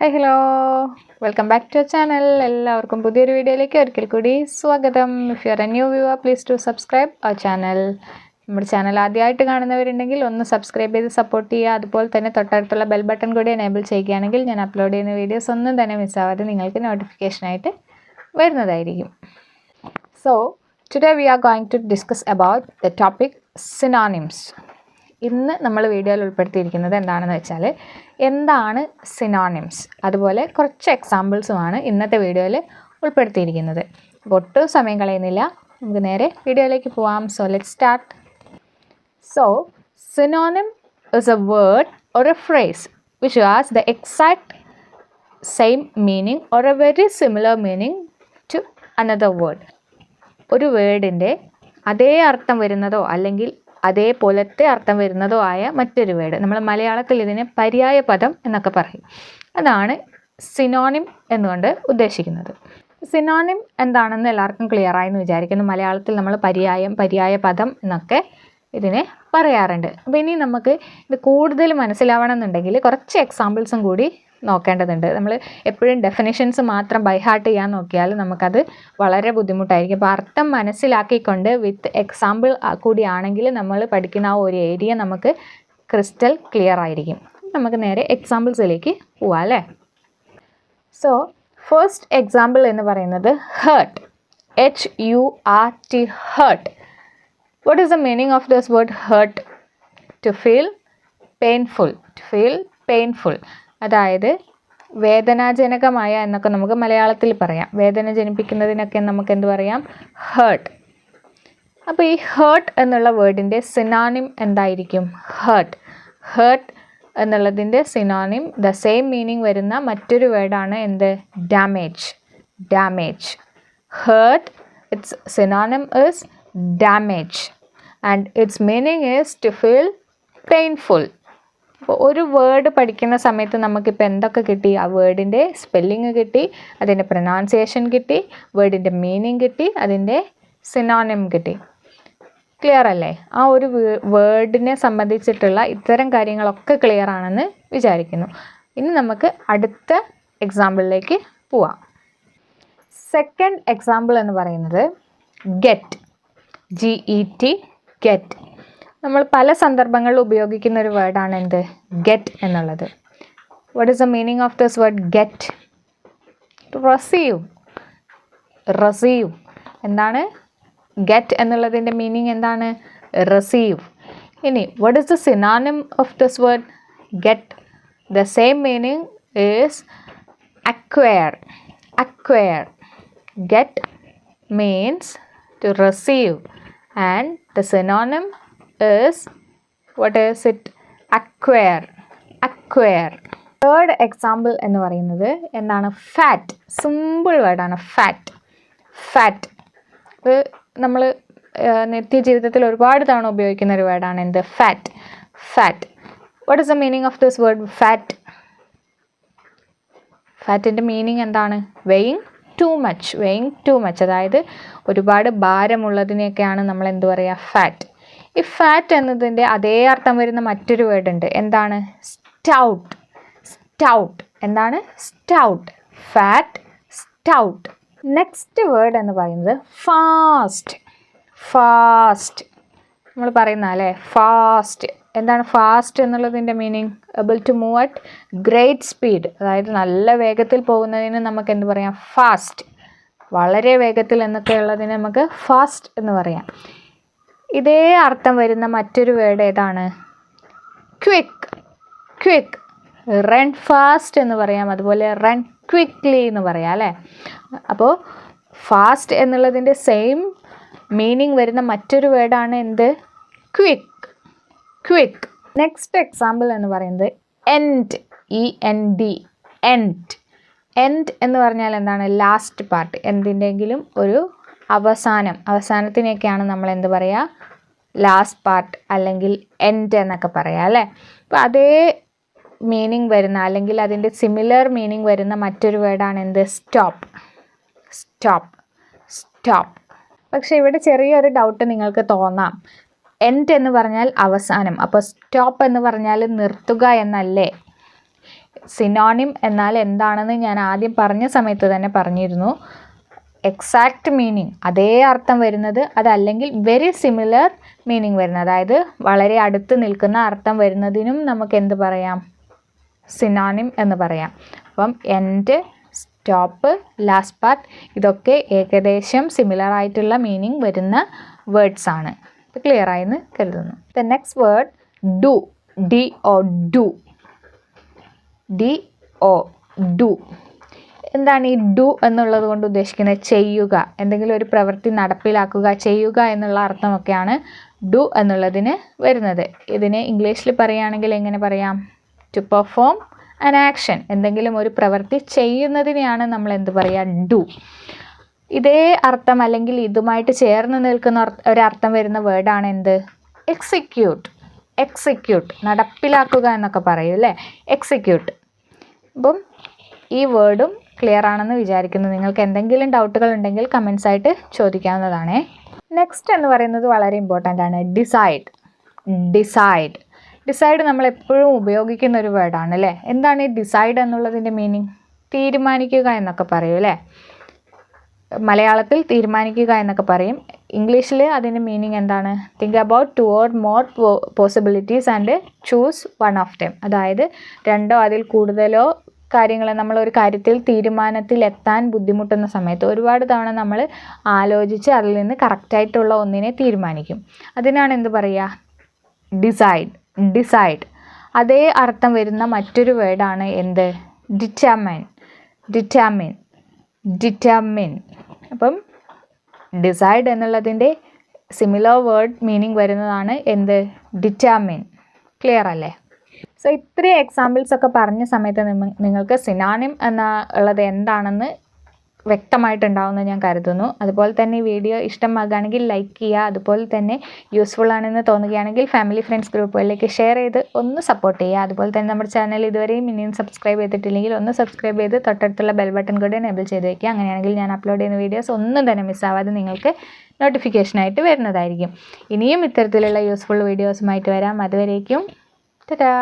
Hi, hello. Welcome back to our channel. എല്ലാവർക്കും പുതിയൊരു വീഡിയോയിലേക്ക് ഒരിക്കൽ കൂടി സ്വാഗതം. If you are a new viewer, please do subscribe our channel. നമ്മുടെ ചാനൽ ആദ്യമായിട്ട് കാണുന്നവരുണ്ടെങ്കിൽ ഒന്ന് സബ്സ്ക്രൈബ് ചെയ്ത് സപ്പോർട്ട് ചെയ്യുക. അതുപോലെ തന്നെ തൊട്ടടുത്തുള്ള ബെൽ ബട്ടൺ കൂടി എനേബിൾ ചെയ്യുകയാണെങ്കിൽ ഞാൻ അപ്ലോഡ് ചെയ്യുന്ന വീഡിയോസ് ഒന്നും തന്നെ മിസ്സാവാതെ നിങ്ങൾക്ക് നോട്ടിഫിക്കേഷനായിട്ട് വരുന്നതായിരിക്കും. So, today we are going to discuss about the topic synonyms. ഇന്ന് നമ്മൾ വീഡിയോയിൽ ഉൾപ്പെടുത്തിയിരിക്കുന്നത് എന്താണെന്ന് വെച്ചാൽ എന്താണ് സിനോണിംസ്, അതുപോലെ കുറച്ച് എക്സാമ്പിൾസുമാണ് ഇന്നത്തെ വീഡിയോയിൽ ഉൾപ്പെടുത്തിയിരിക്കുന്നത്. ഒട്ടും സമയം കളയുന്നില്ല, നമുക്ക് നേരെ വീഡിയോയിലേക്ക് പോവാം. So let's start. So synonym is a word or a phrase which has the exact same meaning or a very similar meaning to another word. ഒരു വേർഡിൻ്റെ അതേ അർത്ഥം വരുന്നതോ അല്ലെങ്കിൽ അതേപോലത്തെ അർത്ഥം വരുന്നതോ ആയ മറ്റൊരു വേർഡ്, നമ്മൾ മലയാളത്തിൽ ഇതിനെ പര്യായ പദം എന്നൊക്കെ പറയും. അതാണ് സിനോണിം എന്നുകൊണ്ട് ഉദ്ദേശിക്കുന്നത്. സിനോണിം എന്താണെന്ന് എല്ലാവർക്കും ക്ലിയർ ആയെന്ന് വിചാരിക്കുന്നു. മലയാളത്തിൽ നമ്മൾ പര്യായ പദം എന്നൊക്കെ ഇതിനെ പറയാറുണ്ട്. അപ്പോൾ ഇനി നമുക്ക് ഇത് കൂടുതൽ മനസ്സിലാവണമെന്നുണ്ടെങ്കിൽ കുറച്ച് എക്സാമ്പിൾസും കൂടി നോക്കേണ്ടതുണ്ട്. നമ്മൾ എപ്പോഴും ഡെഫിനിഷൻസ് മാത്രം ബൈ ഹാർട്ട് ചെയ്യാൻ നോക്കിയാൽ നമുക്കത് വളരെ ബുദ്ധിമുട്ടായിരിക്കും. അപ്പോൾ അർത്ഥം മനസ്സിലാക്കിക്കൊണ്ട് വിത്ത് എക്സാമ്പിൾ കൂടിയാണെങ്കിൽ നമ്മൾ പഠിക്കുന്ന ആ ഒരു ഏരിയ നമുക്ക് ക്രിസ്റ്റൽ ക്ലിയർ ആയിരിക്കും. നമുക്ക് നേരെ എക്സാമ്പിൾസിലേക്ക് പോവാം അല്ലേ. സോ ഫസ്റ്റ് എക്സാമ്പിൾ എന്ന് പറയുന്നത് hurt, HURT, hurt. What is the meaning of this word hurt? To feel painful. To feel painful. അതായത് വേദനാജനകമായ എന്നൊക്കെ നമുക്ക് മലയാളത്തിൽ പറയാം. വേദന ജനിപ്പിക്കുന്നതിനൊക്കെ നമുക്ക് എന്ത് പറയാം? ഹേർട്ട്. അപ്പോൾ ഈ ഹേർട്ട് എന്നുള്ള വേർഡിൻ്റെ സിനോണിം എന്തായിരിക്കും? ഹേർട്ട്. ഹേർട്ട് എന്നുള്ളതിൻ്റെ സിനോണിം ദ സെയിം മീനിങ് വരുന്ന മറ്റൊരു വേർഡാണ് എന്ത്? Damage. Damage. Hurt, it's synonym is damage and its meaning is to feel painful. അപ്പോൾ ഒരു വേർഡ് പഠിക്കുന്ന സമയത്ത് നമുക്കിപ്പോൾ എന്തൊക്കെ കിട്ടി? ആ വേർഡിൻ്റെ സ്പെല്ലിങ് കിട്ടി, അതിൻ്റെ പ്രൊനൗൺസിയേഷൻ കിട്ടി, വേർഡിൻ്റെ മീനിങ് കിട്ടി, അതിൻ്റെ സിനോണിം കിട്ടി. ക്ലിയർ അല്ലേ? ആ ഒരു വേർഡിനെ സംബന്ധിച്ചിട്ടുള്ള ഇത്തരം കാര്യങ്ങളൊക്കെ ക്ലിയർ ആണെന്ന് വിചാരിക്കുന്നു. ഇനി നമുക്ക് അടുത്ത എക്സാമ്പിളിലേക്ക് പോവാം. സെക്കൻഡ് എക്സാമ്പിൾ എന്ന് പറയുന്നത് ഗെറ്റ്, GET, ഗെറ്റ്. നമ്മൾ പല സന്ദർഭങ്ങളിൽ ഉപയോഗിക്കുന്ന ഒരു വേർഡാണ് എന്ത്? ഗെറ്റ് എന്നുള്ളത്. What is the meaning of this word get? Receive. Receive. എന്താണ് ഗെറ്റ് എന്നുള്ളതിൻ്റെ മീനിങ്? എന്താണ്? റിസീവ്. ഇനി what is the synonym of this word get? The same meaning is acquire. Acquire. Get means to receive and the synonym is, what is it? Acquire. Acquire. Third example എന്ന് പറയുന്നത് എന്താണ്? Fat. Simple വേർഡാണ് fat. Fat. ഇത് നമ്മൾ നിത്യജീവിതത്തിൽ ഒരുപാട് തവണ ഉപയോഗിക്കുന്ന ഒരു വേർഡാണ് എന്ത്? Fat. Fat. What is the meaning of this word fat? ഫാറ്റിൻ്റെ മീനിങ് എന്താണ്? Weighing too much. Weighing too much, അതായത് ഒരുപാട് ഭാരമുള്ളതിനെയൊക്കെയാണ് നമ്മൾ എന്ത് പറയുക? ഫാറ്റ്. ഈ ഫാറ്റ് എന്നതിൻ്റെ അതേ അർത്ഥം വരുന്ന മറ്റൊരു വേർഡ് ഉണ്ട്. എന്താണ്? സ്റ്റൗട്ട്. സ്റ്റൗട്ട്. എന്താണ്? Stout. Fat, stout. Next word എന്ന് പറയുന്നത് ഫാസ്റ്റ്. ഫാസ്റ്റ്. നമ്മൾ പറയുന്ന അല്ലേ ഫാസ്റ്റ്. എന്താണ് ഫാസ്റ്റ് എന്നുള്ളതിൻ്റെ meaning? Able to move at great speed, അതായത് നല്ല വേഗത്തിൽ പോകുന്നതിന് നമുക്ക് എന്ത് പറയാം? ഫാസ്റ്റ്. വളരെ വേഗത്തിൽ എന്നൊക്കെ ഉള്ളതിന് നമുക്ക് ഫാസ്റ്റ് എന്ന് പറയാം. ഇതേ അർത്ഥം വരുന്ന മറ്റൊരു വേർഡ് ഏതാണ്? ക്വിക്ക്. ക്വിക്ക്. റൺ ഫാസ്റ്റ് എന്ന് പറയാം, അതുപോലെ റൺ ക്വിക്ക്ലി എന്ന് പറയാം അല്ലേ. അപ്പോൾ ഫാസ്റ്റ് എന്നുള്ളതിൻ്റെ സെയിം മീനിങ് വരുന്ന മറ്റൊരു വേർഡാണ് എന്ത്? ക്വിക്ക്. ക്വിക്ക്. നെക്സ്റ്റ് എക്സാമ്പിൾ എന്ന് പറയുന്നത് എൻഡ്, END, എൻഡ്. എൻഡ് എന്ന് പറഞ്ഞാൽ എന്താണ്? Last part. എന്തിൻ്റെങ്കിലും ഒരു അവസാനം. അവസാനത്തിനൊക്കെയാണ് നമ്മൾ എന്ത് പറയുക? ലാസ്റ്റ് പാർട്ട് അല്ലെങ്കിൽ എൻഡ് എന്നൊക്കെ പറയാം അല്ലേ. അപ്പോൾ അതേ മീനിങ് വരുന്ന അല്ലെങ്കിൽ അതിൻ്റെ സിമിലർ മീനിങ് വരുന്ന മറ്റൊരു വേർഡാണ് എന്ത്? സ്റ്റോപ്പ്. സ്റ്റോപ്പ്. സ്റ്റോപ്പ്. പക്ഷേ ഇവിടെ ചെറിയൊരു ഡൗട്ട് നിങ്ങൾക്ക് തോന്നാം. എൻഡ് എന്ന് പറഞ്ഞാൽ അവസാനം, അപ്പോൾ സ്റ്റോപ്പ് എന്ന് പറഞ്ഞാൽ നിർത്തുക എന്നല്ലേ? സിനോണിം എന്നാൽ എന്താണെന്ന് ഞാൻ ആദ്യം പറഞ്ഞ സമയത്ത് തന്നെ പറഞ്ഞിരുന്നു. എക്സാക്റ്റ് മീനിങ്, അതേ അർത്ഥം വരുന്നത്, അതല്ലെങ്കിൽ വെരി സിമിലർ മീനിങ് വരുന്നത്, അതായത് വളരെ അടുത്ത് നിൽക്കുന്ന അർത്ഥം വരുന്നതിനും നമുക്ക് എന്ത് പറയാം? സിനോണിം എന്ന് പറയാം. അപ്പം എൻഡ്, സ്റ്റോപ്പ്, ലാസ്റ്റ് പാർട്ട് ഇതൊക്കെ ഏകദേശം സിമിലർ ആയിട്ടുള്ള മീനിങ് വരുന്ന വേർഡ്സ് ആണ്. ഇത് ക്ലിയർ ആയെന്ന് കരുതുന്നു. The next word do. DO, do. DO, do. എന്താണ് ഈ ഡു എന്നുള്ളത് കൊണ്ട് ഉദ്ദേശിക്കുന്നത്? ചെയ്യുക, എന്തെങ്കിലും ഒരു പ്രവൃത്തി നടപ്പിലാക്കുക, ചെയ്യുക എന്നുള്ള അർത്ഥമൊക്കെയാണ് ഡു എന്നുള്ളതിന് വരുന്നത്. ഇതിനെ ഇംഗ്ലീഷിൽ പറയുകയാണെങ്കിൽ എങ്ങനെ പറയാം? ടു പെർഫോം ആൻ ആക്ഷൻ, എന്തെങ്കിലും ഒരു പ്രവൃത്തി ചെയ്യുന്നതിനെയാണ് നമ്മൾ എന്ത് പറയുക? ഡു. ഇതേ അർത്ഥം അല്ലെങ്കിൽ ഇതുമായിട്ട് ചേർന്ന് നിൽക്കുന്ന ഒരർത്ഥം വരുന്ന വേർഡാണ് എന്ത്? എക്സിക്യൂട്ട്. എക്സിക്യൂട്ട്, നടപ്പിലാക്കുക എന്നൊക്കെ പറയും അല്ലേ? എക്സിക്യൂട്ട്. അപ്പം ഈ വേർഡും ക്ലിയർ ആണെന്ന് വിചാരിക്കുന്നു. നിങ്ങൾക്ക് എന്തെങ്കിലും ഡൗട്ടുകൾ ഉണ്ടെങ്കിൽ കമൻസ് ആയിട്ട് ചോദിക്കാവുന്നതാണേ. നെക്സ്റ്റ് എന്ന് പറയുന്നത് വളരെ ഇമ്പോർട്ടൻ്റ് ആണ്. ഡിസൈഡ്. ഡിസൈഡ്. ഡിസൈഡ് നമ്മൾ എപ്പോഴും ഉപയോഗിക്കുന്ന ഒരു വേർഡാണ് അല്ലേ? എന്താണ് ഈ ഡിസൈഡ് എന്നുള്ളതിൻ്റെ മീനിങ്? തീരുമാനിക്കുക എന്നൊക്കെ പറയും അല്ലേ? മലയാളത്തിൽ തീരുമാനിക്കുക എന്നൊക്കെ പറയും. ഇംഗ്ലീഷിൽ അതിൻ്റെ മീനിങ് എന്താണ്? Think about 2 or more possibilities and choose one of them. അതായത് 2 അതിൽ കൂടുതലോ കാര്യങ്ങൾ നമ്മളൊരു കാര്യത്തിൽ തീരുമാനത്തിലെത്താൻ ബുദ്ധിമുട്ടുന്ന സമയത്ത് ഒരുപാട് തവണ നമ്മൾ ആലോചിച്ച് അതിൽ നിന്ന് കറക്റ്റായിട്ടുള്ള ഒന്നിനെ തീരുമാനിക്കും. അതിനാണ് എന്ത് പറയുക? ഡിസൈഡ്. ഡിസൈഡ്. അതേ അർത്ഥം വരുന്ന മറ്റൊരു വേർഡാണ് എന്ത്? ഡിറ്റർമിൻ. ഡിറ്റർമിൻ. ഡിറ്റർമിൻ. അപ്പം ഡിസൈഡ് എന്നുള്ളതിൻ്റെ സിമിലർ വേർഡ് മീനിങ് വരുന്നതാണ് എന്ത്? ഡിറ്റർമിൻ. ക്ലിയർ അല്ലേ? സോ ഇത്രയും എക്സാമ്പിൾസ് ഒക്കെ പറഞ്ഞ സമയത്ത് നിങ്ങൾക്ക് സിനോണിം എന്നുള്ളത് എന്താണെന്ന് വ്യക്തമായിട്ടുണ്ടാവുമെന്ന് ഞാൻ കരുതുന്നു. അതുപോലെ തന്നെ ഈ വീഡിയോ ഇഷ്ടമാകുകയാണെങ്കിൽ ലൈക്ക് ചെയ്യുക. അതുപോലെ തന്നെ യൂസ്ഫുൾ ആണെന്ന് തോന്നുകയാണെങ്കിൽ ഫാമിലി ഫ്രണ്ട്സ് ഗ്രൂപ്പുകളിലേക്ക് ഷെയർ ചെയ്ത് ഒന്ന് സപ്പോർട്ട് ചെയ്യുക. അതുപോലെ തന്നെ നമ്മുടെ ചാനൽ ഇതുവരെയും ഇനിയും സബ്സ്ക്രൈബ് ചെയ്തിട്ടില്ലെങ്കിൽ ഒന്ന് സബ്സ്ക്രൈബ് ചെയ്ത് തൊട്ടടുത്തുള്ള ബെൽ ബട്ടൺ കൂടി എനേബിൾ ചെയ്ത് വയ്ക്കുക. അങ്ങനെയാണെങ്കിൽ ഞാൻ അപ്ലോഡ് ചെയ്യുന്ന വീഡിയോസ് ഒന്നും തന്നെ മിസ്സാവാതെ നിങ്ങൾക്ക് നോട്ടിഫിക്കേഷനായിട്ട് വരുന്നതായിരിക്കും. ഇനിയും ഇത്തരത്തിലുള്ള യൂസ്ഫുൾ വീഡിയോസുമായിട്ട് വരാം. അതുവരേക്കും ടാറ്റാ.